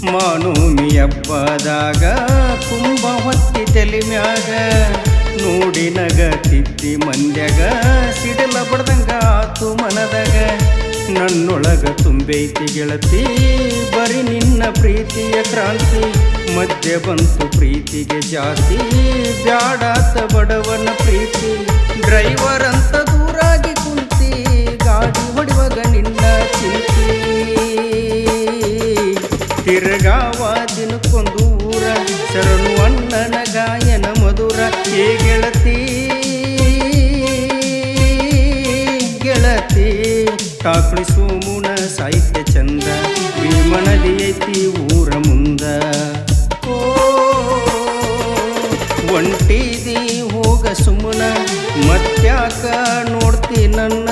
ಮಾನೂಮಿ ಹಬ್ಬದಾಗ ಕುಂಭ ಹೊತ್ತಿ ತಲಿ ಮ್ಯಾಗ ನೋಡಿ ನಗತಿದ್ದಿ ಮಂದ್ಯಾಗ ಸಿಡಲ ಬಡ್ದಂಗ ಆತು ಮನದಾಗ ನನ್ನೊಳಗ ತುಂಬೈತಿ ಗೆಳತಿ ಬರೀ ನಿನ್ನ ಪ್ರೀತಿಯ ಕ್ರಾಂತಿ ಮಧ್ಯೆ ಬಂತು ಪ್ರೀತಿಗೆ ಜಾತಿ ಬ್ಯಾಡಾತ ಬಡವನ ಪ್ರೀತಿ ಡ್ರೈವರ್ ಅಂತ ದೂರಾಗಿ ಕುಂತಿ ಗಾಡಿ ಹೊಡಿವಾಗ ನಿನ್ನ ಚಿಂತಿ ತಿರ್ಗಾವ ದಿನಕ್ಕೊಂದು ಊರ ಶರಣು ಅಣ್ಣನ ಗಾಯನ ಮಧುರ ಏ ಗೆಳತಿ ಗೆಳತಿ ಟಾಕ್ಳಿ ಸೋಮುನ ಸಾಹಿತ್ಯ ಚಂದ ಭೀಮನದಿ ಐತಿ ಊರ ಮುಂದ ಒಂಟಿದಿ ಹೋಗ ಸುಮ್ಮನ ಮತ್ಯಾಕ ನೋಡ್ತಿ ನನ್ನ